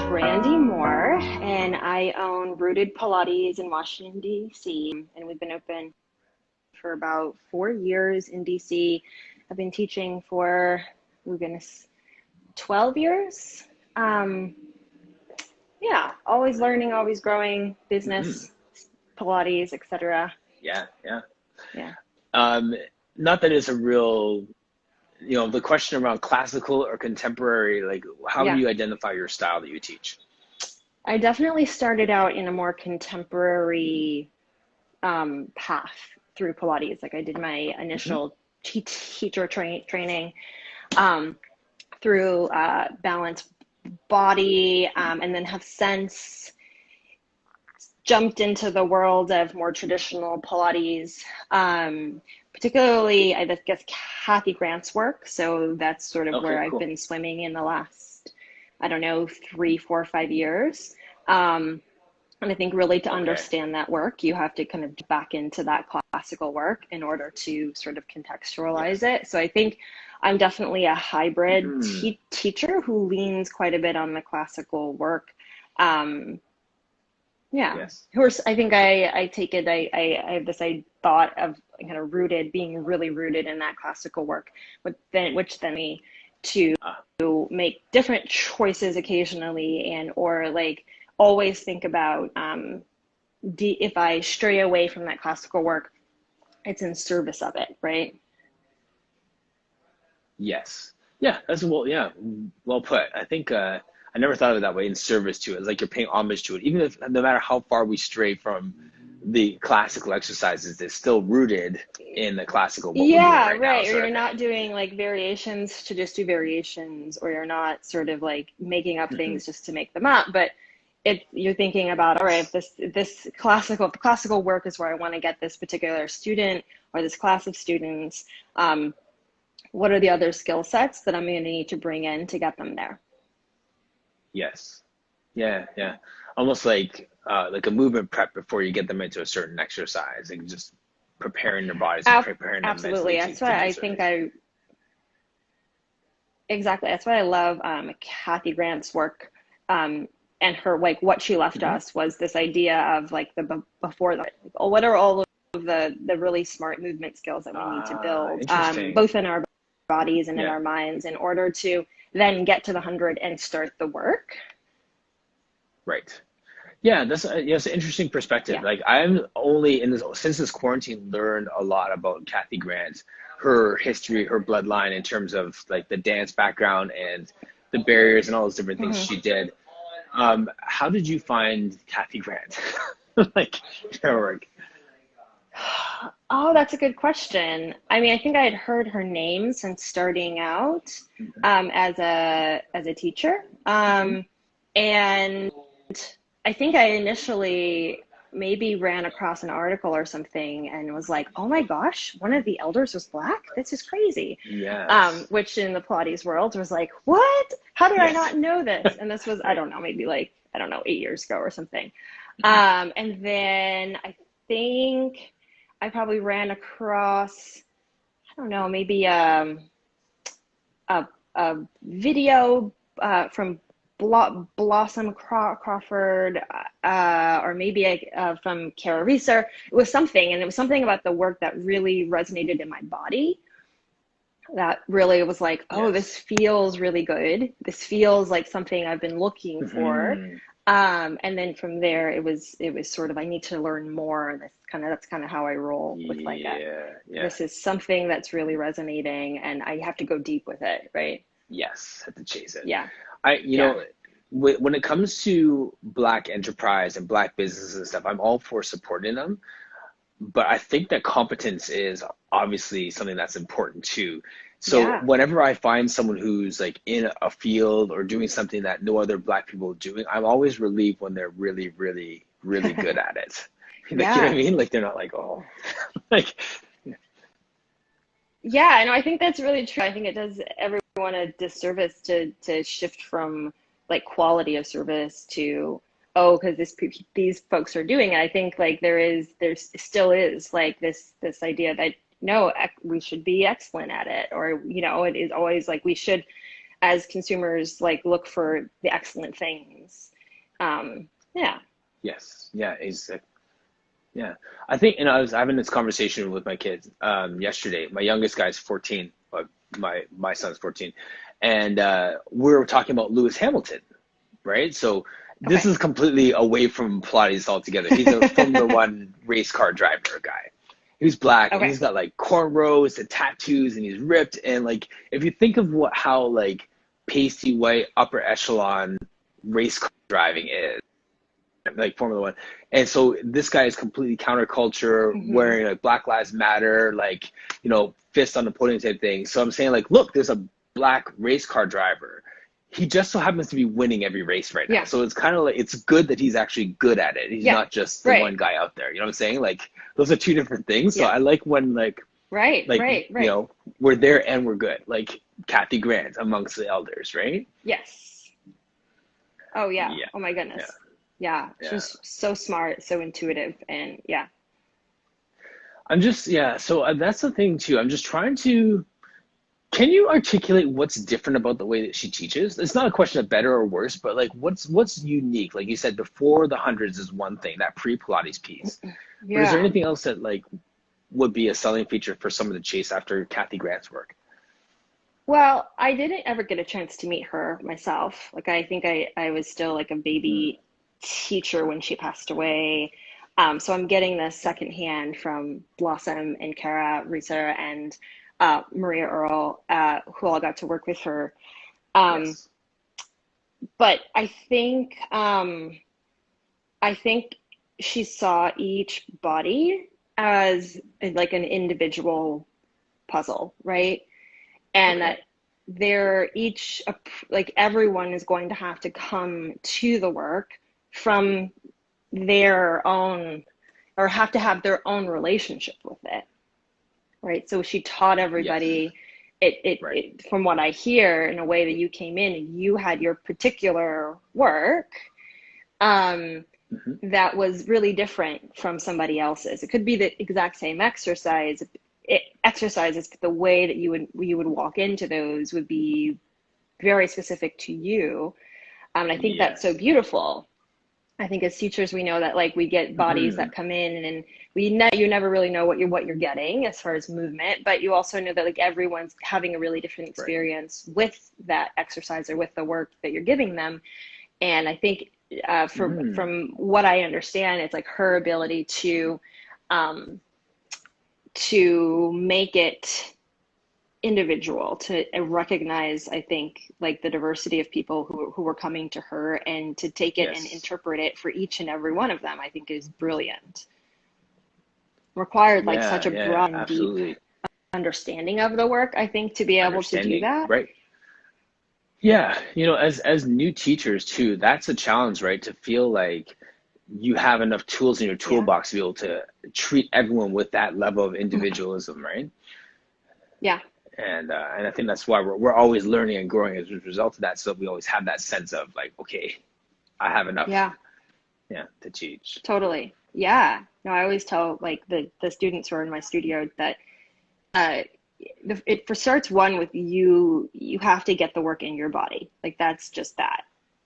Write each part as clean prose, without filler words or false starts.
Randi Moore, and I own Rooted Pilates in Washington, D.C. And we've been open for about 4 years in D.C. I've been teaching for, oh goodness, 12 years. Yeah, always learning, always growing, business, Pilates, etc. Yeah. Yeah. Not that it's a real, the question around classical or contemporary, like how do you identify your style that you teach? I definitely started out in a more contemporary path through Pilates. Like I did my initial teacher training through Balanced Body, and then have since jumped into the world of more traditional Pilates, particularly I guess Kathy Grant's work. So that's sort of where I've been swimming in the last, 3, 4, 5 years. And I think really to understand that work, you have to kind of get back into that classical work in order to sort of contextualize it. So I think I'm definitely a hybrid teacher who leans quite a bit on the classical work. I think I take it, I have this thought of kind of being really rooted in that classical work, which then me to make different choices occasionally or like always think about if I stray away from that classical work, it's in service of it, right? Yes. Yeah, well put. I think I never thought of it that way, in service to it. It's like you're paying homage to it. Even if no matter how far we stray from the classical exercises, it's still rooted in the classical what we're doing right now. Or you're not doing like variations to just do variations, or you're not sort of like making up things just to make them up, but you're thinking about, all right, if this classical work is where I want to get this particular student or this class of students, what are the other skill sets that I'm going to need to bring in to get them there? Yes. Yeah. Almost like a movement prep before you get them into a certain exercise, and just preparing their bodies and preparing them absolutely. That's why I think that's why I love Kathy Grant's work, and her, like, what she left us was this idea of like what are all of the really smart movement skills that we need to build, both in our bodies and in our minds, in order to then get to the 100 and start the work. Right. Yeah, that's an interesting perspective. Yeah. Like I'm only since this quarantine learned a lot about Kathy Grant, her history, her bloodline in terms of like the dance background and the barriers and all those different things she did. How did you find Kathy Grant? Like her work? Oh, that's a good question. I mean, I think I had heard her name since starting out as a teacher. And I think I initially maybe ran across an article or something and was like, oh my gosh, one of the elders was Black? This is crazy. Yes. Which in the Pilates world was like, what? How did I not know this? And this was, I don't know, maybe 8 years ago or something. And then I think I probably ran across, maybe a video from Blossom Crawford, or maybe from Kara Reeser. It was something, and it was something about the work that really resonated in my body. That really was like, this feels really good. This feels like something I've been looking for. And then from there, it was sort of, I need to learn more. That's kind of how I roll with this is something that's really resonating, and I have to go deep with it, right? Yes, have to chase it. Yeah. When it comes to Black enterprise and Black businesses and stuff, I'm all for supporting them. But I think that competence is obviously something that's important too. So whenever I find someone who's like in a field or doing something that no other Black people are doing, I'm always relieved when they're really, really, really good at it. Like, you know what I mean? Like they're not like, like. Yeah, no, I think that's really true. I think it does everyone a disservice to shift from like quality of service to, because these folks are doing it. I think like there still is like this idea that no, we should be excellent at it, or it is always like we should, as consumers, like look for the excellent things. Yeah. Yes. Yeah. Yeah. I think, and I was having this conversation with my kids yesterday. My youngest guy's 14, but my son's 14, and we were talking about Lewis Hamilton, right? So this Okay. is completely away from Pilates altogether. He's a Formula One race car driver guy. He's black and Okay. he's got like cornrows and tattoos and he's ripped. And like, if you think of how like pasty white upper echelon race car driving is, like Formula One. And so this guy is completely counterculture, Hmm. wearing like Black Lives Matter, like, fist on the podium type thing. So I'm saying like, look, there's a black race car driver. He just so happens to be winning every race right now. Yeah. So it's kind of like, it's good that he's actually good at it. He's Yeah. not just the Right. one guy out there. You know what I'm saying? Like those are two different things. So Yeah. I like when Right. like, Right. Right. we're there and we're good. Like Kathy Grant amongst the elders, right? Yes. Oh yeah. Yeah. Oh my Yeah. goodness. Yeah. Yeah. She's so smart, so intuitive, and yeah. I'm just, yeah. So that's the thing too. I'm just trying to, can you articulate what's different about the way that she teaches? It's not a question of better or worse, but like what's unique? Like you said, before the hundreds is one thing, that pre-Pilates piece. But is there Yeah. anything else that like would be a selling feature for someone to chase after Kathy Grant's work? Well, I didn't ever get a chance to meet her myself. Like I think I was still like a Mm, baby teacher when she passed away. So I'm getting this secondhand from Blossom and Kara Reeser and Maria Earl, who all got to work with her. Um, yes. but I think she saw each body as like an individual puzzle, right? And Okay. that they're each like everyone is going to have to come to the work from their own, or have to have their own relationship with it, right? So she taught Yes. everybody Right. from what I hear, in a way that you came in and you had your particular work, um, Hmm. that was really different from somebody else's. It could be the exact same exercises, but the way that you would walk into those would be very specific to you. And I think that's so Yes. beautiful. I think as teachers, we know that like we get bodies Hmm. that come in, and you never really know what you're getting as far as movement, but you also know that like everyone's having a really different Right. experience with that exercise or with the work that you're giving them. And I think Mm. from what I understand, it's like her ability um, to make it individual, to recognize, I think, like the diversity of people who were coming to her, and to take it and Yes. interpret it for each and every one of them, I think is brilliant. Required like such Yeah. a Yeah. broad and deep Absolutely. understanding of the work, I think, to be able to do Understanding. that. Right. Yeah, as new teachers too, that's a challenge, right? To feel like you have enough tools in your Yeah. toolbox to be able to treat everyone with that level of individualism, right? Yeah. And I think that's why we're always learning and growing as a result of that, so that we always have that sense of like, okay, I have enough, Yeah. yeah, to teach. Totally. Yeah. No, I always tell like the students who are in my studio that uh, it for starts one with you have to get the work in your body. Like that's just that.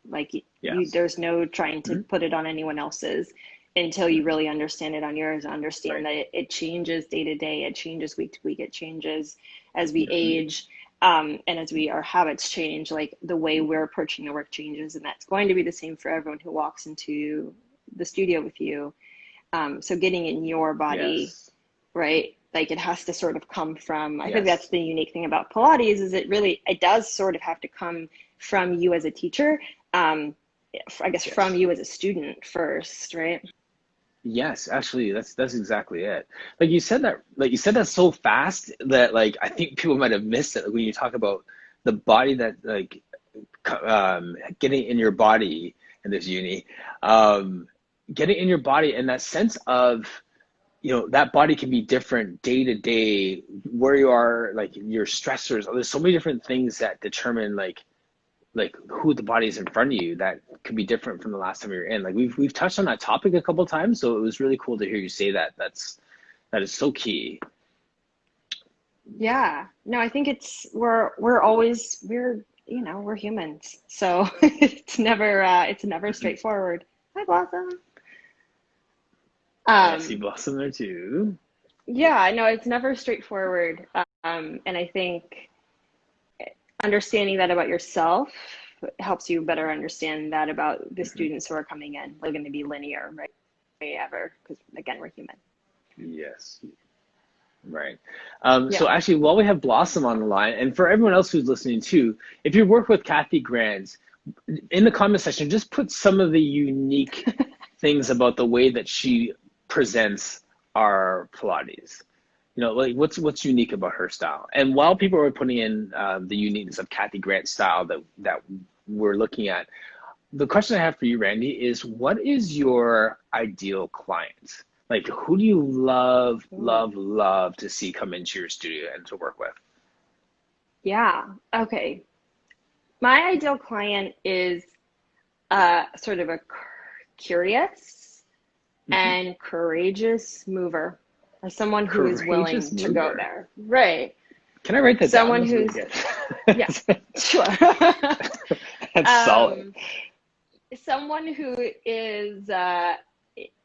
Like Yes. there's no trying to Hmm. put it on anyone else's until you really understand it on yours, understand Right. that it changes day to day, it changes week to week, it changes as we Hmm. age. And as our habits change, like the way we're approaching the work changes, and that's going to be the same for everyone who walks into the studio with you. So getting in your body, Yes. right? Like it has to sort of come from, I think that's Yes. the unique thing about Pilates, is it does sort of have to come from you as a teacher. Um, I guess from Yes. you as a student first, right? Yes, actually, that's exactly it. Like you said that so fast that like I think people might have missed it when you talk about the body that like getting in your body in this uni, um, getting in your body and that sense of that body can be different day to day, where you are, like your stressors. There's so many different things that determine like who the body is in front of you that could be different from the last time you were in. Like we've touched on that topic a couple of times, so it was really cool to hear you say that. That is so key. Yeah. No, I think we're always, we're humans. So it's never straightforward. Hi, Blossom. I see Um, Blossom there too. yeah, no, it's never straightforward. And I think understanding that about yourself helps you better understand that about the Mhm. students who are coming in. They're going to be linear, right? Ever, because again, we're human. Yes, right. So Yeah. actually, while we have Blossom on the line, and for everyone else who's listening too, if you work with Kathy Grant, in the comment section, just put some of the unique things about the way that she presents our Pilates. Like what's unique about her style. And while people are putting in the uniqueness of Kathy Grant's style that we're looking at, the question I have for you, Randy, is what is your ideal client? Like, who do you love, Ooh. love, love to see come into your studio and to work with? Yeah. Okay. My ideal client is sort of a curious Hmm. and courageous mover, someone who is Courageous willing to go mover. there. Right. Can I write that down? Someone That's really who's, yeah, good. sure. That's solid. um, Someone who is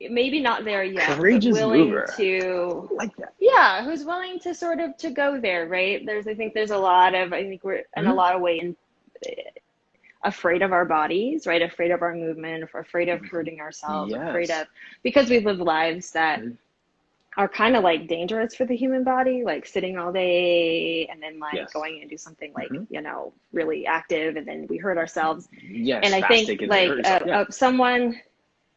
maybe not there yet, but Courageous willing mover. to, I like that. yeah, who's willing to sort of to go there, right? I think there's a lot of, I think we're in a Hmm. lot of ways afraid of our bodies, right? Afraid of our movement, afraid of hurting ourselves, afraid Yes. of, because we live lives that Mhm. are kind of like dangerous for the human body, like sitting all day and then like Yes. going and do something like, Hmm. really active and then we hurt ourselves. Yes. And I Fast think taken and hurt like yourself. Yeah. someone,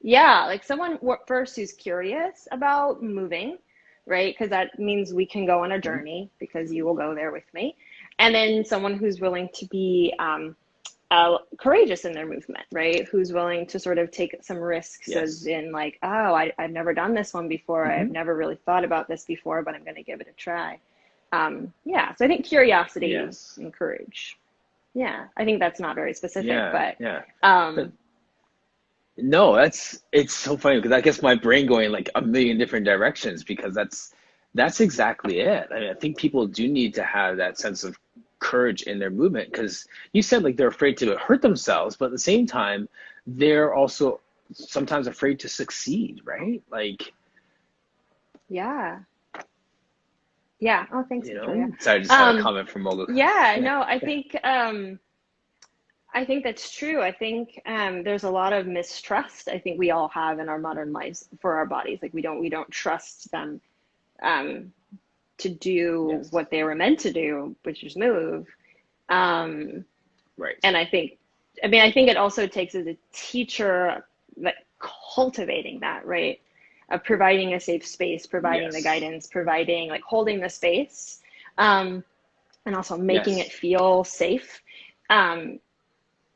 yeah, like someone first who's curious about moving, right? Because that means we can go on a Hmm. journey because you will go there with me. And then someone who's willing to be courageous in their movement, right? Who's willing to sort of take some risks, as Yes. in like, oh, I've never done this one before. I've Hmm. never really thought about this before, but I'm going to give it a try. Yeah, so I think curiosity Yes. and courage. Yeah, I think that's not very specific, Yeah. but Yeah. But um, no, it's so funny because I guess my brain going like a million different directions because that's exactly it. I think people do need to have that sense of courage in their movement because you said like they're afraid to hurt themselves, but at the same time, they're also sometimes afraid to succeed, right? Like, yeah, yeah. Oh, thanks, Victoria. Sorry, I just saw a Um, comment from Mogul. yeah, Yeah. no, I think that's true. I think there's a lot of mistrust I think we all have in our modern lives for our bodies. Like we don't trust them um, to do Yes. what they were meant to do, which is move. Um, Right. and I think it also takes as a teacher that cultivating that, right? Providing a safe space, providing the Yes. guidance, providing like holding the space, um, and also making it Yes. feel safe um,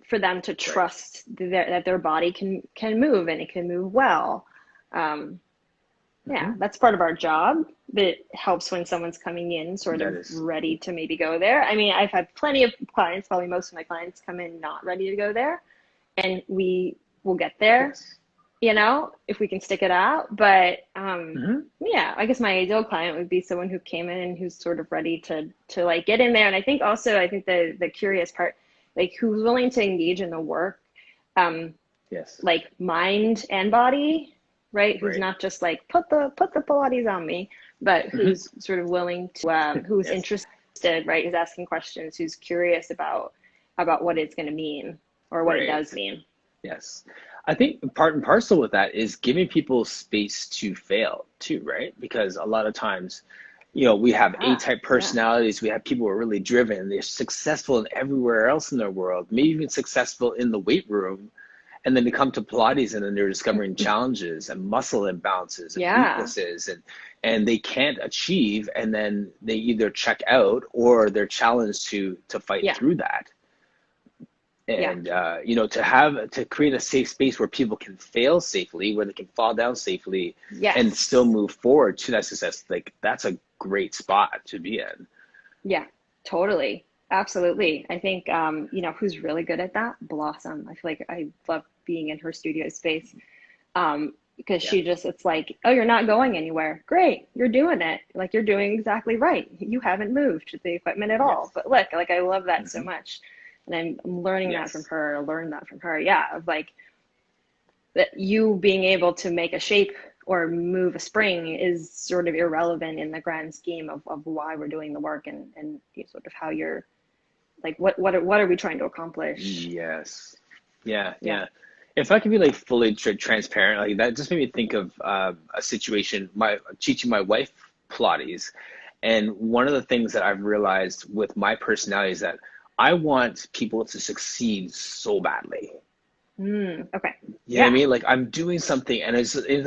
for them to Right. trust that their body can move and it can move well. Um, yeah, Hmm. that's part of our job. That helps when someone's coming in sort That of is. ready to maybe go there. I mean, I've had plenty of clients, probably most of my clients come in not ready to go there, and we will get there, Yes. if we can stick it out. But Hmm. yeah, I guess my ideal client would be someone who came in who's sort of ready to like get in there. And I think also, I think the curious part, like who's willing to engage in the work, um, Yes. like mind and body, right? Who's Right. not just like put the Pilates on me, but Hmm. who's sort of willing to who's Yes. interested, right? Who's asking questions, who's curious about what it's going to mean or what it Right. does mean. Yes. I think part and parcel with that is giving people space to fail too, right? Because a lot of times, we have Yeah, A-type yeah, personalities, we have people who are really driven, they're successful in everywhere else in their world, maybe even successful in the weight room, and then they come to Pilates and then they're discovering challenges and muscle imbalances and yeah, weaknesses and they can't achieve and then they either check out or they're challenged to fight yeah, through that yeah. and to create a safe space where people can fail safely, where they can fall down safely and still Yes. move forward to that success. Like that's a great spot to be in. Yeah, totally. Absolutely. I think who's really good at that? Blossom. I feel like I love being in her studio space. Because Yeah. it's like, oh, you're not going anywhere. Great, you're doing it. Like you're doing exactly right. You haven't moved the equipment at Yes. all. But look, like I love that so Hmm. much. And I'm learning that from Yes. her, learn that from her. Yeah, of like that you being able to make a shape or move a spring is sort of irrelevant in the grand scheme of why we're doing the work, and sort of how you're like what are we trying to accomplish? Yes. Yeah, Yeah. yeah. If I could be like fully transparent, like that just made me think of a situation, my teaching my wife Pilates. And one of the things that I've realized with my personality is that I want people to succeed so badly. Okay. You know what I Yeah. mean? Like I'm doing something, and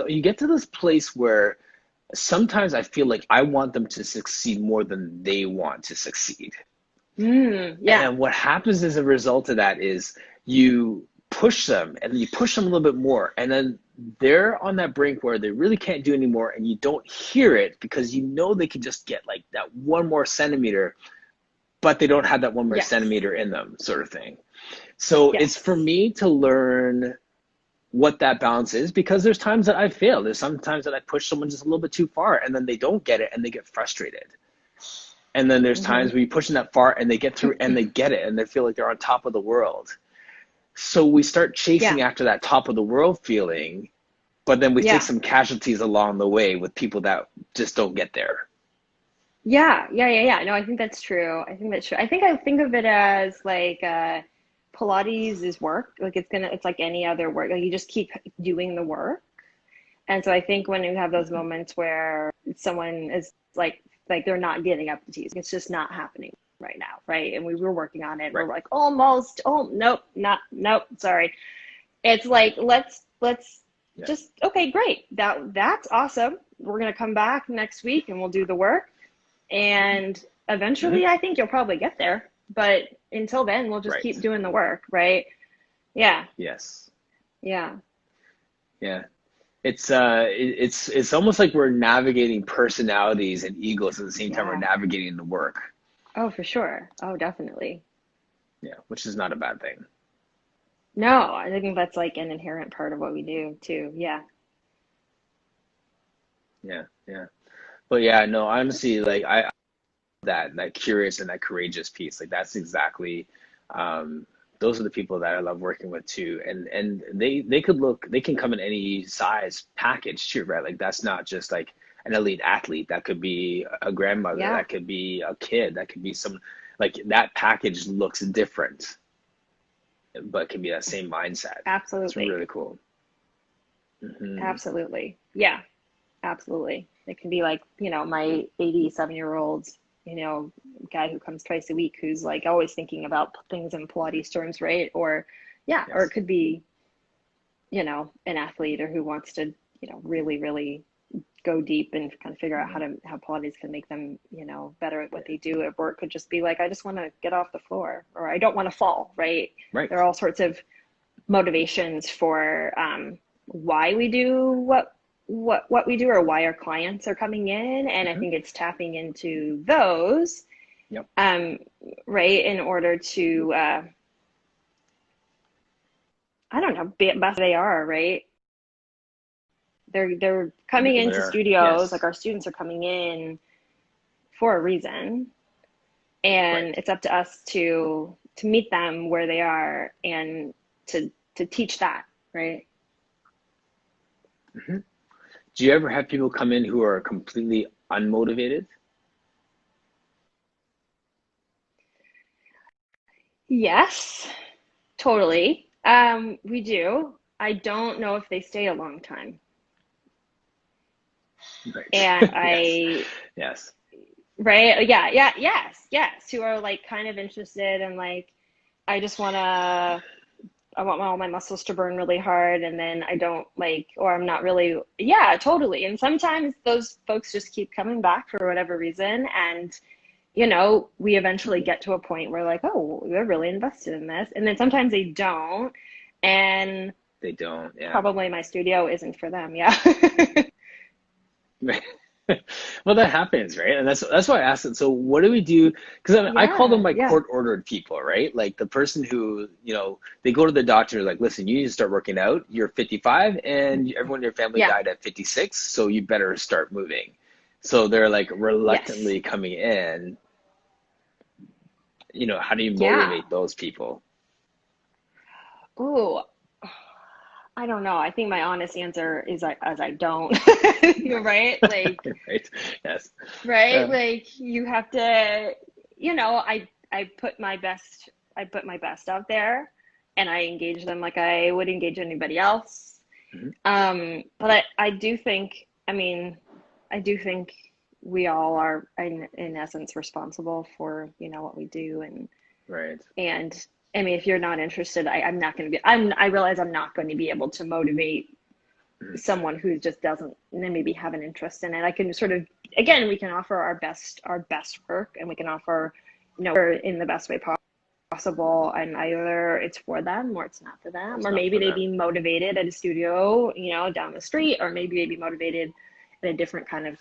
you get to this place where sometimes I feel like I want them to succeed more than they want to succeed. Yeah. And what happens as a result of that is you push them and you push them a little bit more. And then they're on that brink where they really can't do anymore. And you don't hear it because you know they can just get like that one more centimeter, but they don't have that one more Yes. centimeter in them, sort of thing. So it's for Yes. me to learn what that balance is because there's times that I fail. There's sometimes that I push someone just a little bit too far and then they don't get it and they get frustrated. And then there's Hmm. times where you push them that far and they get through and they get it and they feel like they're on top of the world. So we start chasing Yeah. after that top of the world feeling, but then we take Yeah. some casualties along the way with people that just don't get there. Yeah. No, I think that's true. I think that's true. I think of it as like Pilates is work. Like it's like any other work. Like you just keep doing the work. And so I think when you have those moments where someone is like they're not getting up to tease, it's just not happening right now, right? And we were working on it. Right. We're like almost, oh nope, not nope, sorry. It's like let's Yeah. just okay, great. That's awesome. We're gonna come back next week and we'll do the work. And Mm-hmm. eventually I think you'll probably get there. But until then, we'll just Right. keep doing the work, right? Yeah, Yes. yeah, Yeah. It's almost like we're navigating personalities and egos at the same time we're yeah. navigating the work. Oh, for sure. Oh, definitely. Yeah, which is not a bad thing. No, I think that's like an inherent part of what we do too. Yeah. Yeah, yeah. But yeah, no, honestly, like I that curious and that courageous piece, like that's exactly um those are the people that I love working with too. And they can come in any size package too, right? Like that's not just like an elite athlete. That could be a grandmother, Yeah, that could be a kid, that could be some like that package looks different, but can be that same mindset. It's absolutely. really cool. Hmm. Absolutely. Yeah, absolutely. It can be like, my 87-year-old, guy who comes twice a week who's like always thinking about things in Pilates terms, right? Or, yeah, or it Yes. could be, an athlete or who wants to, really, really go deep and kind of figure out Hmm. how Pilates can make them, better at what Yeah. they do. Or it could just be like, I just want to get off the floor or I don't want to fall, right? Right. There are all sorts of motivations for why we do what we do or why our clients are coming in, and I Hmm. think it's tapping into those, Yep. um, right, in order to I don't know, be best they are, right? They're coming into There. studios, like Yes. our students are coming in for a reason, Right. and it's up to us to meet them where they are and to teach that, right? Hmm. Do you ever have people come in who are completely unmotivated? Yes, totally. We do. I don't know if they stay a long time. Right. And Yes. I, Yes. right? Yes. Who are like kind of interested and like, I just I want all my muscles to burn really hard. And then I don't like, or I'm not really, yeah, totally. And sometimes those folks just keep coming back for whatever reason. And, we eventually Hmm. get to a point where like, oh, they're really invested in this. And then sometimes they don't. And They don't. Yeah. probably my studio isn't for them. Yeah. Well, that happens, right? And that's why I asked it. So, what do we do? Because I call them Yeah. my Yeah. court ordered people, right? Like the person who, they go to the doctor, like, listen, you need to start working out. You're 55, and everyone in your family Yeah. died at 56, so you better start moving. So they're like Yes. reluctantly coming in, how do you Yeah. motivate those people? Ooh, I don't know. I think my honest answer is I don't. You're right. Like, Right? Yes. right? Yeah. Like you have to, I put my best out there and I engage them like I would engage anybody else. Mhm. But I do think, I do think we all are in essence responsible for, what we do Right. and I mean if you're not interested, I'm not gonna be I realize I'm not going to be able to motivate Mhm. someone who just doesn't maybe have an interest in it. I can sort of again we can offer our best work and we can offer in the best way possible and either it's for them or it's not for Or them it's or not maybe for they them. be motivated at a studio down the street or maybe they be motivated in a different kind of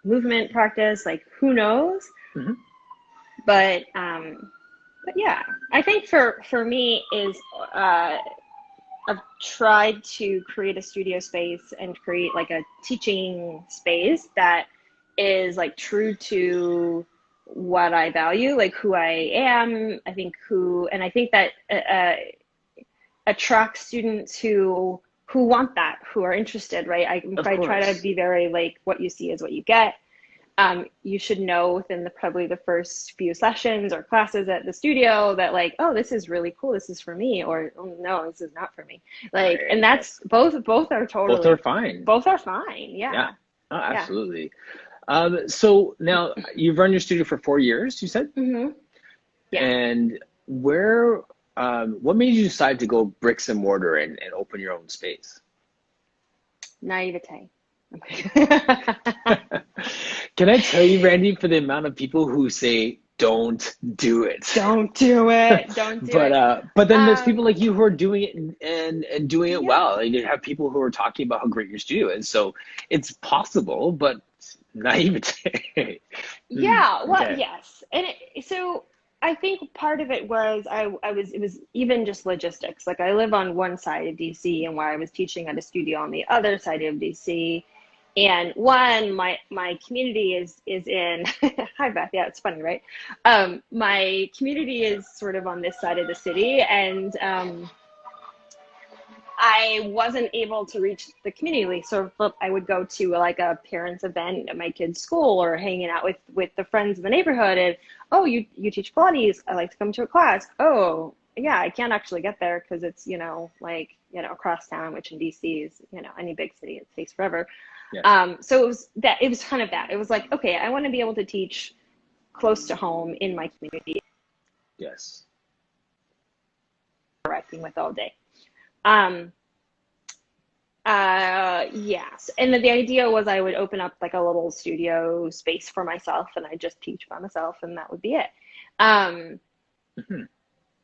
movement practice like who knows Hmm. but yeah I think for me is uh I've tried to create a studio space and create like a teaching space that is like true to what I value, like who I am. I think that attracts students who want that, who are interested, right? Of I try to course. be very like what you see is what you get. You should know within probably the first few sessions or classes at the studio that like, oh, this is really cool. This is for me, or oh no, this is not for me. Like, and Right. that's Yes. both are Both are totally, fine. both are fine. Yeah. Yeah, Oh, yeah, absolutely. So now you've run your studio for 4 years, you said? yeah. And where, what made you decide to go bricks and mortar and open your own space? Naivete. Can I tell you, Randy, for the amount of people who say, don't do it. Don't do it. Don't do it. But then there's people Um, like you who are doing it and doing it well. yeah. And you have people who are talking about how great your studio is. So it's possible, but naivete. Hmm, Yeah, well, okay. yes. So I think part of it was it was even just logistics. Like I live on one side of DC and where I was teaching at a studio on the other side of DC. And my community is in hi Beth, yeah, it's funny, right? My community is sort of on this side of the city and I wasn't able to reach the community. So I would go to like a parents event at my kid's school or hanging out with the friends in the neighborhood and, oh, you teach Pilates. I'd like to come to a class. Oh, yeah, I can't actually get there because it's, across town, which in DC is, any big city, it takes forever. Yes. So it was kind of that. It was like, okay, I want to be able to teach close to home in my community, Yes. interacting with all day. Um, yes. And the idea was I would open up like a little studio space for myself and I just teach by myself and that would be it. Um, Mhm.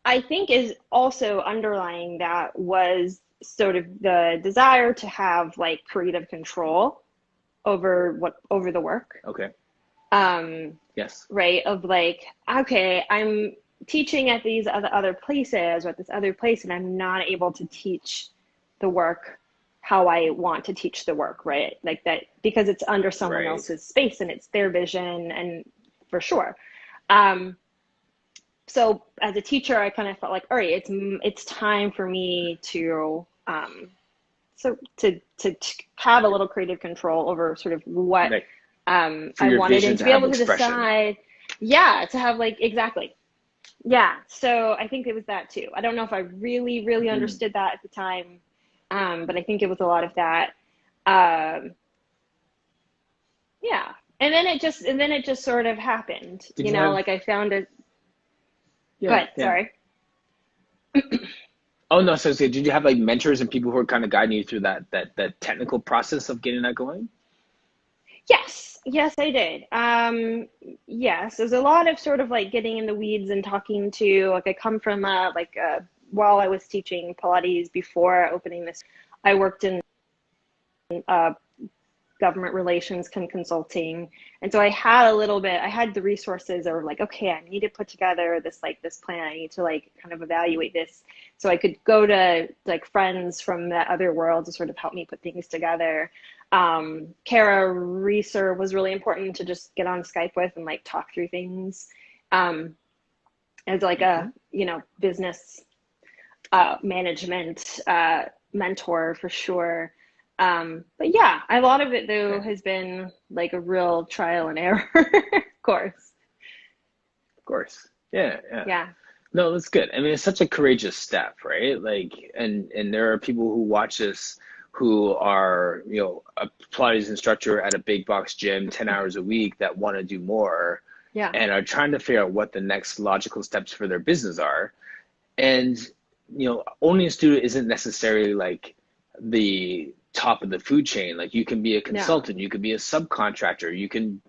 I think is also underlying that was sort of the desire to have like creative control over the work. Okay. Um, Yes. right? Of like, okay, I'm teaching at these other places or at this other place, and I'm not able to teach the work how I want to teach the work, right? Like that because it's under someone Right. else's space and it's their vision, and for sure. Um, so as a teacher, I kind of felt like, all right, it's time for me to to have a little creative control over sort of what Like for I your wanted vision and to to be have able to expression. decide, yeah, to have like exactly. Yeah. So I think it was that too. I don't know if I really, really Mhm. understood that at the time. But I think it was a lot of that. Um, yeah. And then it just sort of happened, Did you have, like I found it. Go yeah, ahead. yeah. Sorry. Oh no, so did you have like mentors and people who were kind of guiding you through that technical process of getting that going? Yes. Yes, I did. Yes, there's a lot of sort of like getting in the weeds and talking to, like I come from while I was teaching Pilates before opening this, I worked in uh, government relations consulting. And so I had the resources of like, okay, I need to put together this plan. I need to like kind of evaluate this. So I could go to like friends from the other world to sort of help me put things together. Kara Reeser was really important to just get on Skype with and like talk through things. Um, as like Hmm. a, business management mentor for sure. But yeah, a lot of it though Yeah, has been like a real trial and error, of course. of course. Yeah, yeah. Yeah, No, that's good. I mean, it's such a courageous step, right? Like, and there are people who watch this who are, a Pilates instructor at a big box gym 10 hours a week that want to do more yeah, and are trying to figure out what the next logical steps for their business are. And, owning a studio isn't necessarily like the top of the food chain. Like you can be a no, consultant, you can be a subcontractor, you can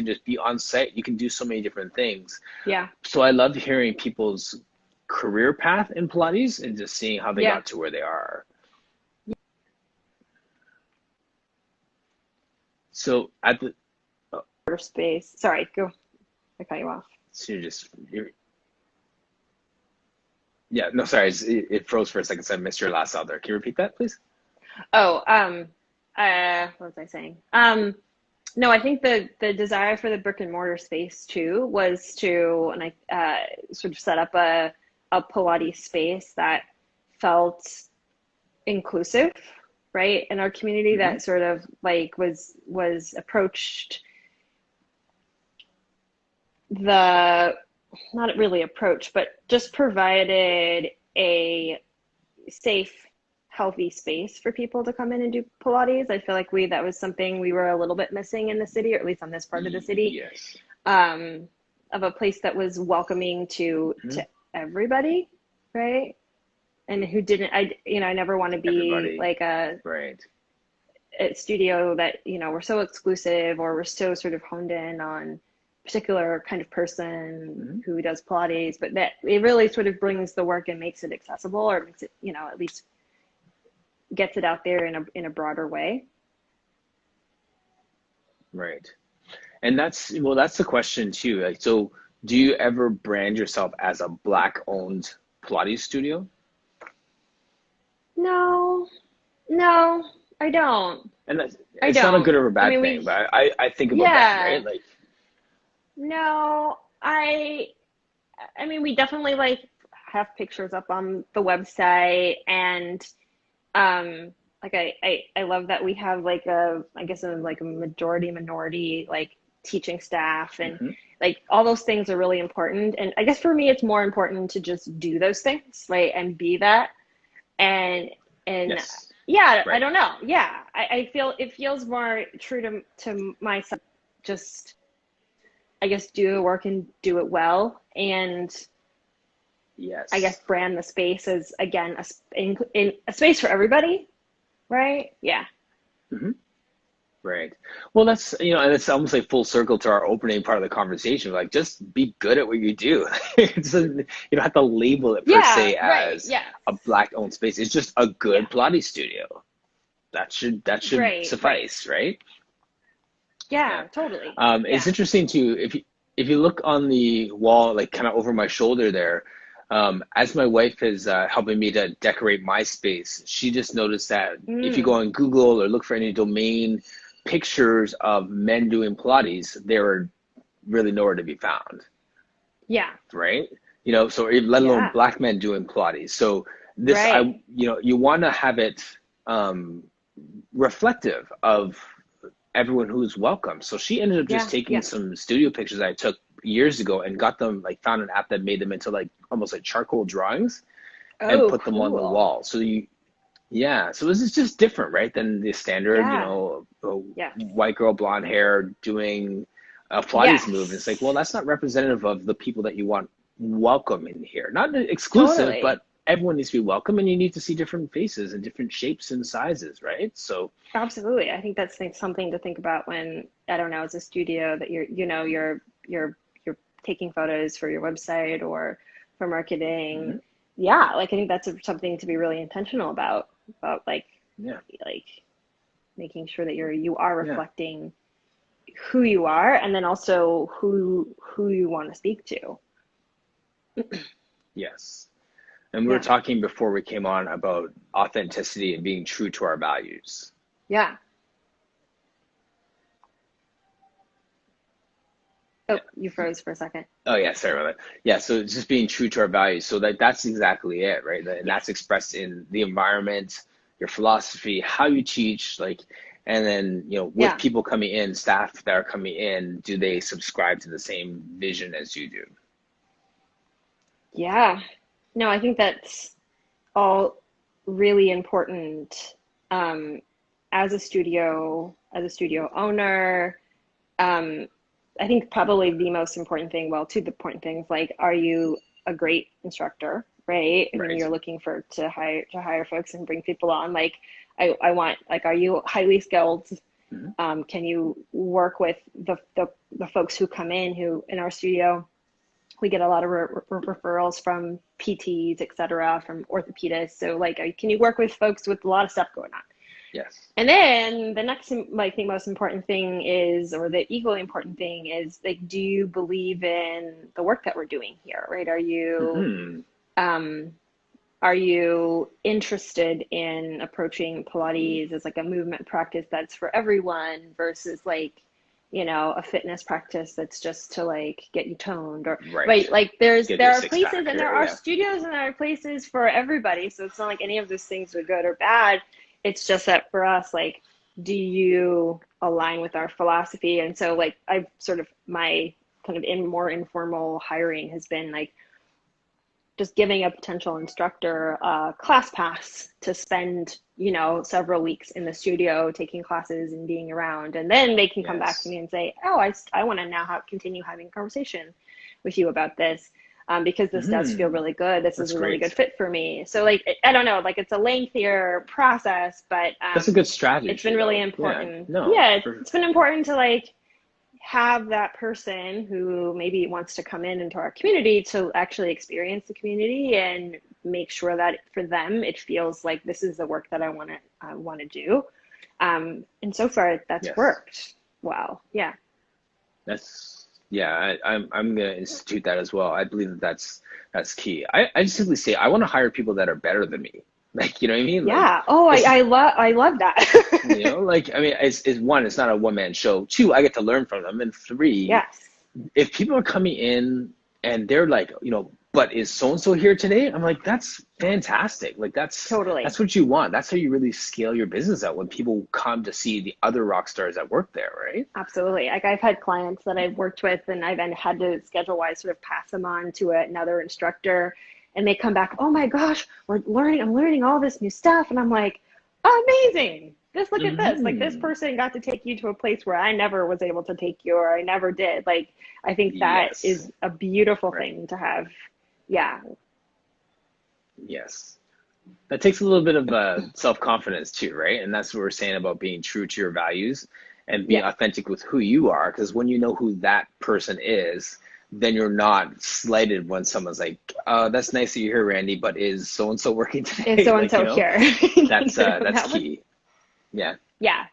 just be on site, you can do so many different things. yeah, So I love hearing people's career path in Pilates and just seeing how they yeah. got to where they are. So at the oh, Order space. Sorry, go. I cut you off. so you're yeah, no, sorry, it froze for a second, so I missed your last out there. Can you repeat that, please? Oh, what was I saying? No, I think the desire for the brick and mortar space too was to, and I sort of set up a Pilates space that felt inclusive, right? In our community Hmm. that sort of like was approached the not really approach, but just provided a safe, healthy space for people to come in and do Pilates. I feel like that was something we were a little bit missing in the city, or at least on this part of the city, Yes. um, of a place that was welcoming Hmm. to everybody, right? And who didn't I never want to be Everybody, like right. a studio that, we're so exclusive or we're so sort of honed in on a particular kind of person Hmm. who does Pilates, but that it really sort of brings the work and makes it accessible, or makes it, at least gets it out there in a broader way. Right. And that's the question too. Like, so do you ever brand yourself as a black owned Pilates studio? No, no, I don't. And that's, I it's not a don't. good or a I bad mean, thing, we, but I think about that, right? yeah, Like, no, I mean, we definitely like have pictures up on the website, and like I love that we have like I guess like a majority minority like teaching staff, and hmm, like all those things are really important. And I guess for me, it's more important to just do those things, right, and be that. And yes, yeah, I right. don't know. Yeah, I feel it feels more true to myself. Just I guess do the work and do it well, and I guess Yes. brand the space as again in a space for everybody, right? Yeah, Hmm. Right. Well, and it's almost like full circle to our opening part of the conversation. Like, just be good at what you do. You don't have to label it per yeah, se right, as yeah, a black owned space. It's just a yeah, good Pilates studio. That should right, right, suffice, right? Yeah. yeah, totally, It's yeah. interesting too, if you look on the wall, like kind of over my shoulder there, as my wife is helping me to decorate my space, she just noticed that if you go Mm, on Google or look for any domain pictures of men doing Pilates, they're really nowhere to be found, yeah, right? So let alone yeah, black men doing Pilates. So this, right, you want to have it um, reflective of everyone who's welcome. So she ended up just yeah, taking yeah. some studio pictures I took years ago and got them, like, found an app that made them into like almost like charcoal drawings and Oh, put them on the cool. wall. Yeah, so this is just different, right, than the standard, Yeah, yeah, white girl, blonde hair doing a Pilates move. And it's like, well, yes, that's not representative of the people that you want welcome in here. Not exclusive, totally. but everyone needs to be welcome, and you need to see different faces and different shapes and sizes, right? So, Absolutely. I think that's something to think about when, I don't know, as a studio that you're taking photos for your website or for marketing. mhm, Yeah, like I think that's something to be really intentional about yeah, like making sure that you are yeah, reflecting who you are, and then also who you want to speak to. yes. And we were Yeah. talking before we came on about authenticity and being true to our values. Yeah. Oh, you froze for a second. Oh yeah, sorry about that. Yeah, so it's just being true to our values. So that's exactly it, right? And Yeah. that's expressed in the environment, your philosophy, how you teach, like, and then, with Yeah. people coming in, staff that are coming in, do they subscribe to the same vision as you do? Yeah. No, I think that's all really important um, as a studio owner. Um, I think probably the most important thing, well, two important things, like, are you a great instructor, right? I mean, Right. you're looking for to hire folks and bring people on. Like, I want, like, are you highly skilled? Mhm. Can you work with the folks who come in our studio? We get a lot of referrals from PTs, et cetera, from orthopedists. So, like, can you work with folks with a lot of stuff going on? Yes. And then the next, I think, most important thing is, or the equally important thing is, like, do you believe in the work that we're doing here, right? Hmm. Um, are you interested in approaching Pilates as like a movement practice that's for everyone versus, like, a fitness practice that's just to, like, get you toned, or Right. right? Like, Get there your are six places pack and there here. are Yeah. studios and there are places for everybody. So it's not like any of those things are good or bad. It's just that for us, like, do you align with our philosophy? And so, like, I've sort of, my kind of more informal hiring has been like just giving a potential instructor a class pass to spend, several weeks in the studio taking classes and being around. And then they can come back to Yes. me and say, oh, I want to now continue having a conversation with you about this, because this does feel Hmm. really good. This is That's a really good great. fit for me. So, like, I don't know, like, it's a lengthier process, but That's a good it's been strategy, really though. Yeah. important. No. Yeah, it's been important to, like, have that person who maybe wants to come into our community to actually experience the community and make sure that for them it feels like this is the work that I want to do. And so far that's Yes. worked well. Yeah. Yeah. I'm gonna institute that as well. I believe that's key. I just simply say I want to hire people that are better than me. Like, you know what I mean? Like, Yeah. Oh, it's I love that. like, I mean, it's one, it's not a one man show. Two, I get to learn from them. And three, Yes. if people are coming in and they're like, but is so and so here today? I'm like, that's fantastic. Like, that's Totally. what you want. That's how you really scale your business out, when people come to see the other rock stars that work there, right? Absolutely. Like, I've had clients that I've worked with and I've had to schedule wise sort of pass them on to another instructor, and they come back, oh my gosh, I'm learning all this new stuff. And I'm like, amazing. Just look at this. Like, this Hmm. person got to take you to a place where I never was able to take you, or I never did. Like, I think that Yes. is a beautiful Right. thing to have. Yeah. Yes. That takes a little bit of self-confidence too, right? And that's what we're saying about being true to your values and being Yeah. authentic with who you are. Because when you know who that person is, then you're not slighted when someone's like, that's nice that you're here, Randy, but is so and so working Is today?" so and Like, so here. that's That would, key. Yeah. yeah.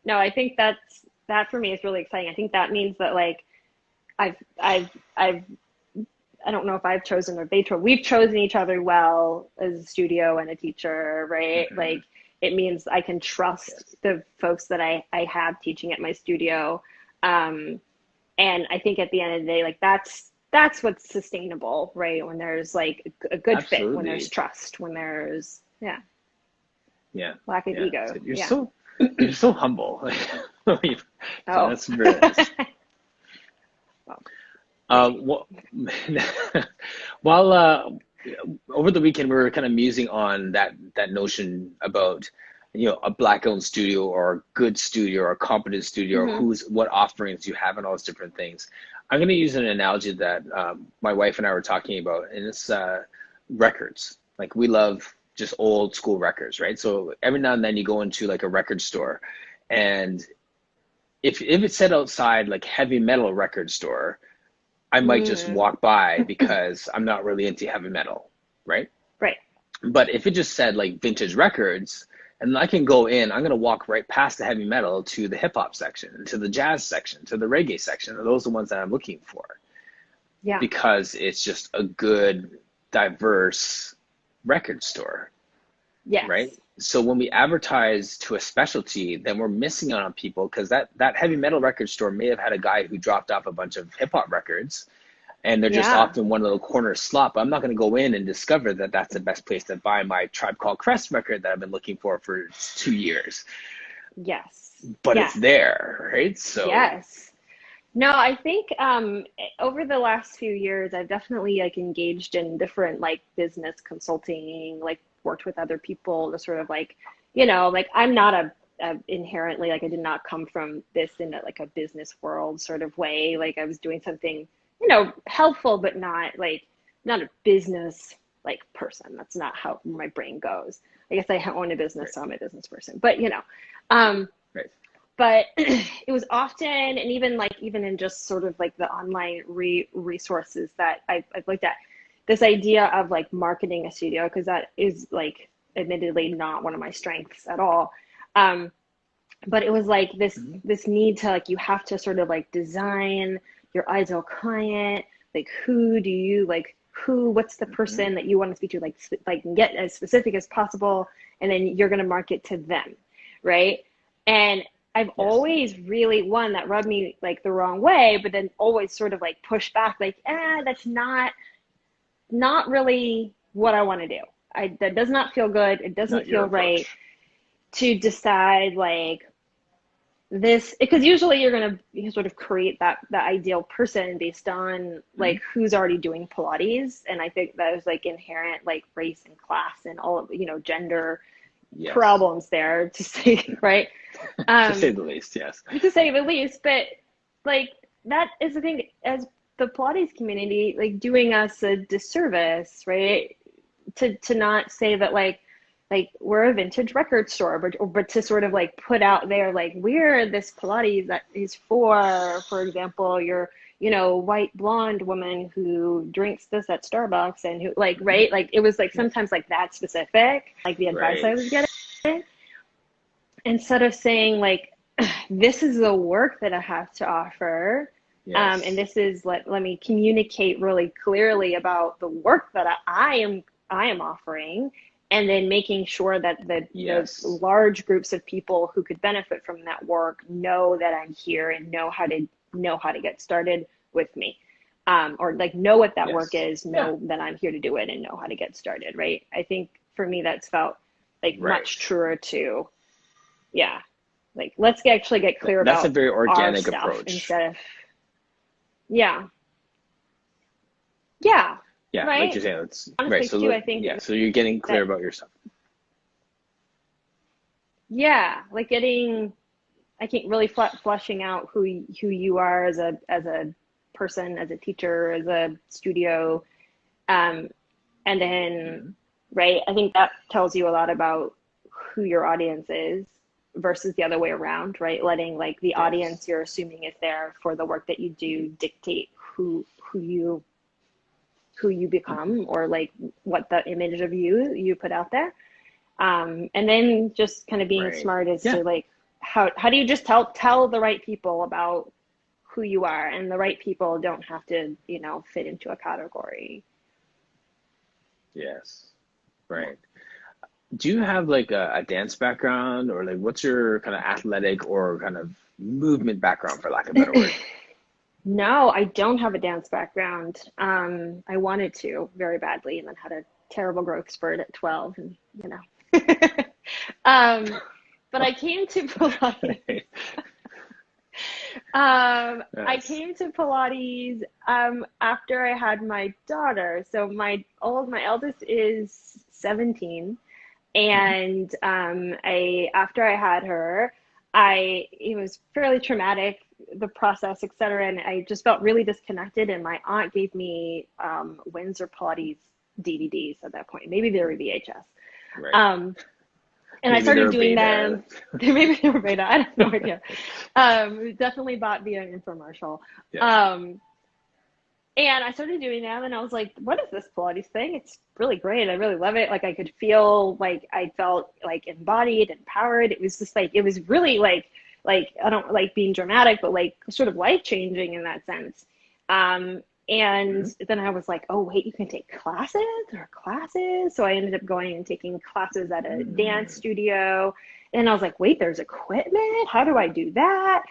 No, I think that for me is really exciting. I think that means that, like, I've I've I've I don't know if I've chosen or we've chosen each other well as a studio and a teacher, right? Hmm. Like, it means I can trust Yes. the folks that I have teaching at my studio. Um, and I think at the end of the day, like, that's what's sustainable, right? When there's, like, a good fit, when there's Absolutely. trust, when there's, yeah, Yeah. lack of Yeah. ego. So Yeah. you're so humble. So Oh. that's very nice. Well, maybe. Well, while over the weekend we were kind of musing on that notion about a black owned studio or a good studio or a competent studio or Hmm. what offerings you have and all those different things. I'm going to use an analogy that my wife and I were talking about, and it's records. Like, we love just old school records, right? So every now and then you go into like a record store, and if it said outside like heavy metal record store, I might just Mm, walk by because I'm not really into heavy metal, right? right. But if it just said like vintage records, and I can go in, I'm gonna walk right past the heavy metal to the hip hop section, to the jazz section, to the reggae section. And those are the ones that I'm looking for, Yeah. because it's just a good, diverse record store. right? Yes. So when we advertise to a specialty, then we're missing out on people because that heavy metal record store may have had a guy who dropped off a bunch of hip hop records and they're just Yeah. off in one little corner slot. But I'm not going to go in and discover that that's the best place to buy my Tribe Called Quest record that I've been looking for 2 years. Yes. But it's Yeah. there, right? So, Yes. No, I think over the last few years, I've definitely like engaged in different like business consulting, like worked with other people to sort of like, like I'm not a inherently like I did not come from this in like a business world sort of way. Like I was doing something, helpful, but not a business like person. That's not how my brain goes. I guess I own a business, right, so I'm a business person. But um, right. but it was often, and even in just sort of like the online resources that I've looked at, this idea of like marketing a studio, because that is like admittedly not one of my strengths at all. um, but it was like Mhm. this need to like, you have to sort of like design your ideal client, like who do you like, what's the Mhm. person that you want to speak to, like get as specific as possible, and then you're going to market to them, right? And I've Yes. always really, one, that rubbed me like the wrong way, but then always sort of like pushed back, like, that's not really what I want to do. That does not feel good. It doesn't Not your feel right approach. to decide like this, because usually you're going to sort of create that ideal person based on Mhm. like who's already doing Pilates. And I think that is like inherent like race and class and all of, gender Yes. problems there to say, right? To say um the least, yes. to say the least. But like that is the thing, as the Pilates community, like doing us a disservice, right? To not say that like we're a vintage record store, but to sort of like put out there like we're this Pilates that is for example, your white blonde woman who drinks this at Starbucks and who like, Mhm. right, like it was like Yes. sometimes like that specific, like the advice I Right. was getting, instead of saying like this is the work that I have to offer. And Yes. this is, let me communicate really clearly about the work that I am offering, and then making sure that the Yes. large groups of people who could benefit from that work know that I'm here and know how to get started with me, or like know what that work Yes. is, Yeah. know that I'm here to do it, and know how to get started. Right? I think for me that's felt like Right. much truer to, yeah, like let's actually get clear That's a about very our organic stuff approach. instead of, yeah, yeah, Yeah, like right. you're saying, it's right. Honestly So too, I think yeah, so you're getting clear that, about yourself. yeah, like getting, I think really fleshing out who you are as a person, as a teacher, as a studio, um, and then, Hmm. right, I think that tells you a lot about who your audience is versus the other way around, right? Letting like the Yes. audience you're assuming is there for the work that you do dictate who you Hmm. become, or like what the image of you put out there. And then just kind of being Right. smart as Yeah. to like how do you just tell the right people about who you are, and the right people don't have to fit into a category. Yes. Yeah. Right. Do you have like a dance background or like what's your kind of athletic or kind of movement background for lack of a better word? No, I don't have a dance background. I wanted to very badly, and then had a terrible growth spurt at 12, and you know. But I came to Pilates. Right. I Yes. came to Pilates after I had my daughter. So my eldest is 17, Mhm. and I after I had her, it was fairly traumatic, the process, etc. And I just felt really disconnected. And my aunt gave me Windsor Pilates DVDs at that point. Maybe they were VHS. Right. Um, and I Maybe started they're doing beta. them. Maybe they were beta. I have no idea. Definitely bought via an infomercial. Yeah. Um, and I started doing them, and I was like, what is this Pilates thing? It's really great. I really love it. Like I could feel like I felt like embodied, empowered. It was just like, it was really like I don't like being dramatic, but like sort of life changing in that sense. And Hmm. then I was like, oh, wait, you can take classes? There are classes. So I ended up going and taking classes at a dance Mm. studio. And I was like, wait, there's equipment? How do I do that?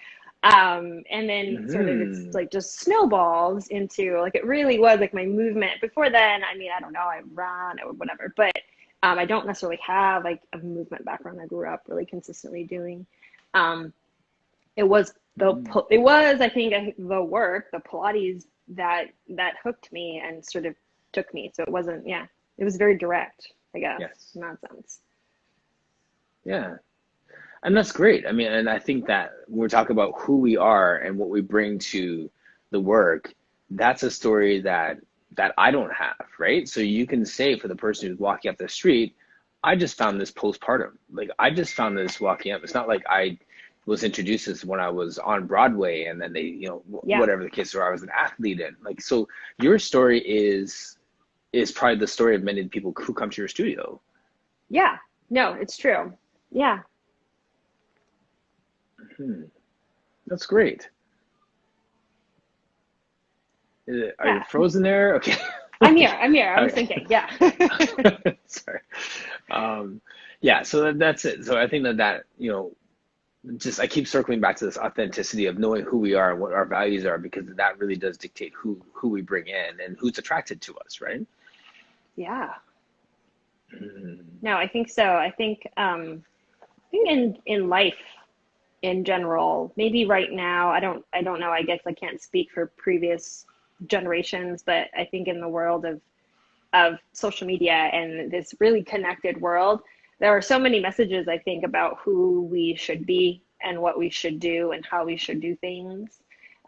And then sort of it's Hmm. like just snowballs into like it really was like my movement. Before then, I mean, I don't know, I run or whatever, but I don't necessarily have like a movement background. I grew up really consistently doing. Um, it was Mm. it was I think the work, the Pilates that hooked me and sort of took me. So it wasn't, yeah, it was very direct, I guess, Yes. in that sense. Yeah. And that's great. I mean, and I think that when we're talking about who we are and what we bring to the work, that's a story that I don't have, right? So you can say for the person who's walking up the street, I just found this postpartum. Like I just found this walking up. It's not like I was introduced to this when I was on Broadway and then they, Yeah. whatever the case, or I was an athlete in. Like so your story is probably the story of many people who come to your studio. Yeah. No, it's true. Yeah. Hmm. That's great. Are you Yeah. frozen there? Okay. I'm here. I'm here. I was Okay. thinking. Yeah. Sorry. Um, yeah, so that's it. So I think that just I keep circling back to this authenticity of knowing who we are and what our values are because that really does dictate who we bring in and who's attracted to us, right? Yeah. Mm. No, I think so. I think in life in general, maybe right now, I don't know, I guess I can't speak for previous generations, but I think in the world of social media and this really connected world, there are so many messages, I think, about who we should be and what we should do and how we should do things.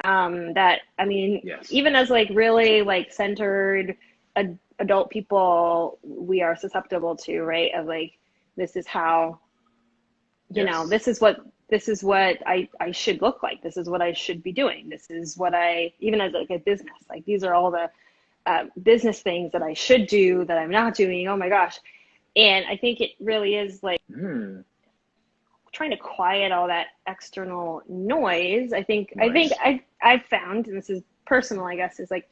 That, I mean, Yes. even as like really like centered adult people, we are susceptible to, right? Of like, this is how, Yes. this is what I should look like. This is what I should be doing. This is what I, even as like a business, like these are all the business things that I should do that I'm not doing. Oh my gosh. And I think it really is like Mm. trying to quiet all that external noise. Nice. I've found, and this is personal, I guess, is like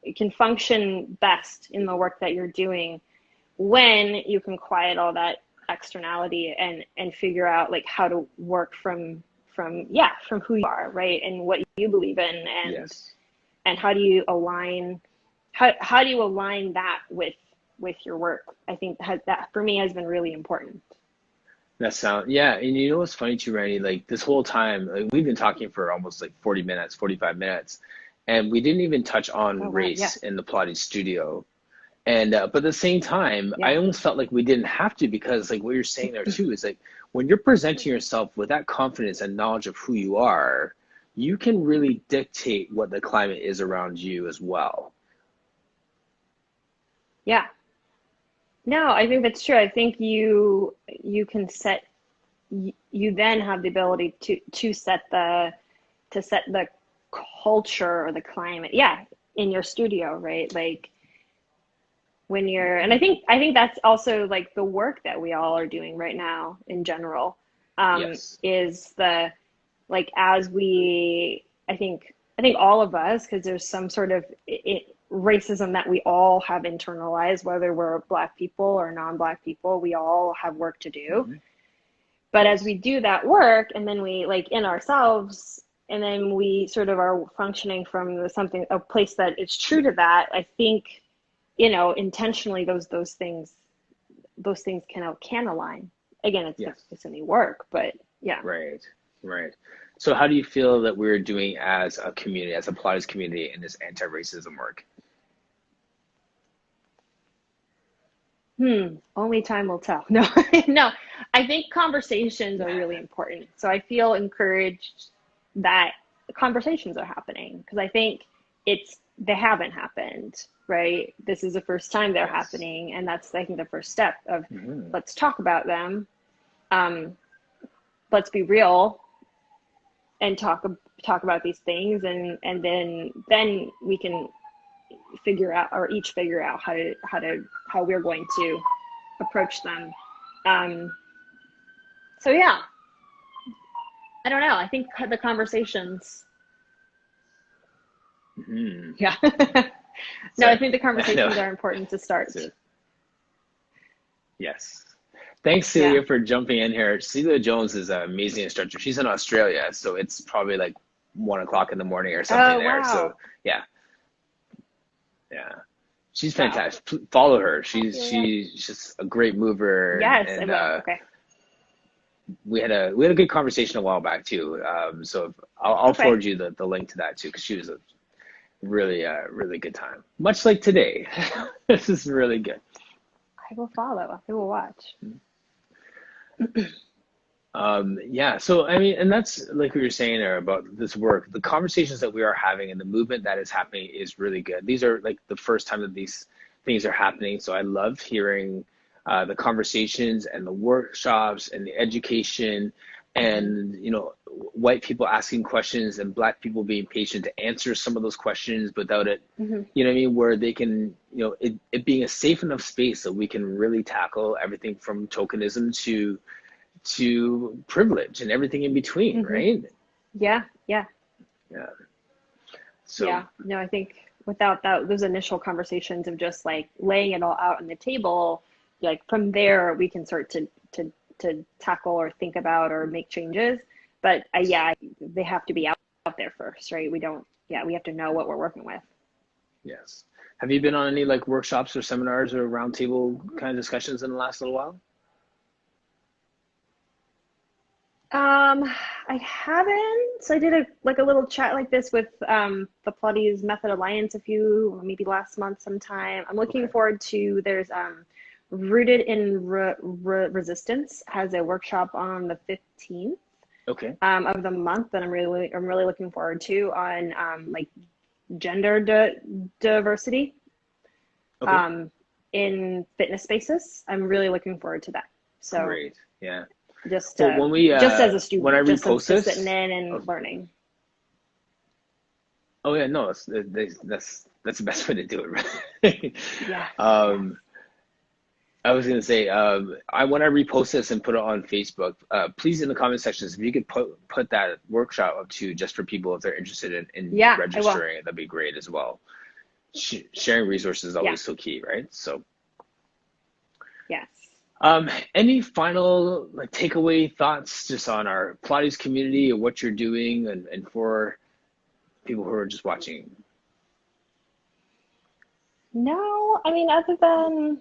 it can function best in the work that you're doing when you can quiet all that externality and figure out like how to work from who you are, right, and what you believe in, Yes. and how do you align how do you align that with your work. I think that for me has been really important. Yeah, and you know what's funny too, Randy? Like this whole time, like we've been talking for almost like 40 minutes, 45 minutes, and we didn't even touch Oh on wow. Yeah. race in the Pilates studio. And but at the same time, I Yeah. almost felt like we didn't have to because like what you're saying there too is like when you're presenting yourself with that confidence and knowledge of who you are, you can really dictate what the climate is around you as well. Yeah. No, I think that's true. I think you can set you then have the ability to set the culture or the climate, yeah, in your studio, right? Like when you're, and I think that's also like the work that we all are doing right now in general, Yes. is the like as we I think all of us, because there's some sort of racism that we all have internalized, whether we're black people or non-black people, we all have work to do. Hmm. But as Yes. we do that work and then we like in ourselves, and then we sort of are functioning from something, a place that is true to that, I think, intentionally those things can align. Again, Yes. it's any work, but yeah. Right. Right. So how do you feel that we're doing as a community, as a Pilates community in this anti-racism work? Only time will tell. No, no. I think conversations are really important. So I feel encouraged that conversations are happening because I think they haven't happened, right? This is the first time they're Yes. happening, and that's I think the first step of Hmm. let's talk about them. Um, let's be real and talk about these things, and then we can figure out or each figure out how we're going to approach them. Um, so yeah, I don't know. I think the conversations Mhm. Yeah. No, I Sorry. think the No, conversations are important to start. that's it. Yes. Thanks, Yeah. Celia, for jumping in here. Celia Jones is an amazing instructor. She's in Australia, so it's probably like 1 o'clock in the morning or something Oh, there. So wow. yeah, yeah, she's Wow. fantastic. Follow her. Hi, Celia. She's just a great mover, Yes, I and will. Okay. we had a good conversation a while back too. So I'll Okay. forward you the link to that too, because she was a really really good time. Much like today, this is really good. I will follow. I will watch. Yeah, so I mean, and that's like we were saying there about this work, the conversations that we are having and the movement that is happening is really good. These are like the first time that these things are happening. So I love hearing the conversations and the workshops and the education Hmm. and, white people asking questions and black people being patient to answer some of those questions without it, Hmm. you know what I mean, where they can, it being a safe enough space that we can really tackle everything from tokenism to privilege and everything in between, Hmm. right? Yeah. Yeah. Yeah. So, Yeah. No, I think without that, those initial conversations of just like laying it all out on the table, like from there we can start to tackle or think about or make changes. But yeah, they have to be out there first, right? We don't. Yeah, we have to know what we're working with. yes. Have you been on any like workshops or seminars or roundtable kind of discussions in the last little while? Um, I haven't. So I did a little chat like this with the Pilates Method Alliance a few maybe last month sometime. I'm looking Okay. forward to there's Rooted in Resistance has a workshop on the 15th Okay. of the month that I'm really looking forward to on like gender diversity Okay. um in fitness spaces. I'm really looking forward to that. So Great. Yeah. just Well, just as a when I student, repost just sitting this, in oh, and learning. oh yeah, no, that's the best way to do it, right? Yeah, yeah. Um, I was gonna say, when I repost this and put it on Facebook, please in the comment sections, if you could put that workshop up to just for people if they're interested in Yeah, I will. registering, that'd be great as well. Sharing resources is Yeah. always so key, right? So, Yes. any final like takeaway thoughts just on our Pilates community or what you're doing and for people who are just watching? No, I mean, other than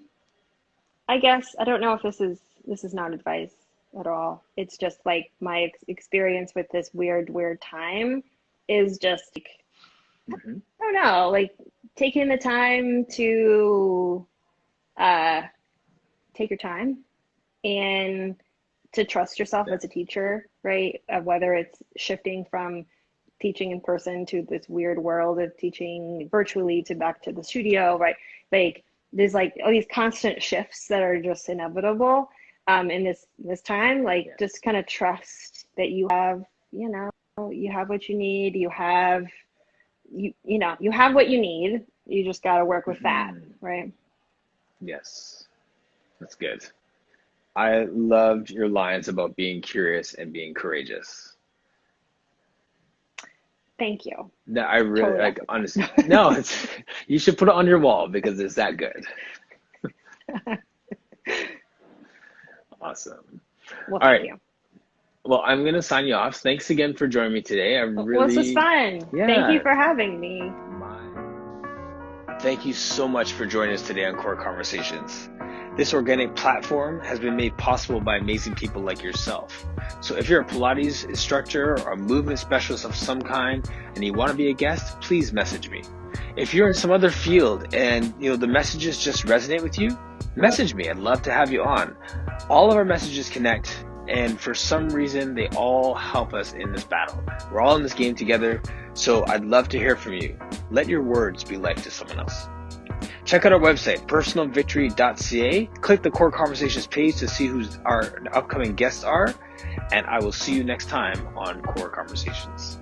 I guess I don't know if this is not advice at all. It's just like my experience with this weird time is just like, Hmm. I don't know, like taking the time to uh take your time and to trust yourself Yeah. as a teacher, right? Whether it's shifting from teaching in person to this weird world of teaching virtually to back to the studio, right? Like there's like all these constant shifts that are just inevitable in this time. Like Yes. just kind of trust that you have, you have what you need. You have what you need. You just got to work with that, Hmm. right? Yes. That's good. I loved your lines about being curious and being courageous. Thank you. That I really Totally off like, the honestly. cuff. No, it's you should put it on your wall because it's that good. Awesome. Well, All thank right. you. Well, I'm gonna sign you off. Thanks again for joining me today. I Well, this was really, fun. Thank you yeah, for having me. my thank you so much for joining us today on Core Conversations. This organic platform has been made possible by amazing people like yourself. So if you're a Pilates instructor or a movement specialist of some kind and you want to be a guest, please message me. If you're in some other field and the messages just resonate with you, message me. I'd love to have you on. All of our messages connect, and for some reason they all help us in this battle. We're all in this game together, so I'd love to hear from you. Let your words be life to someone else. Check out our website, personalvictory.ca. Click the Core Conversations page to see who our upcoming guests are, and I will see you next time on Core Conversations.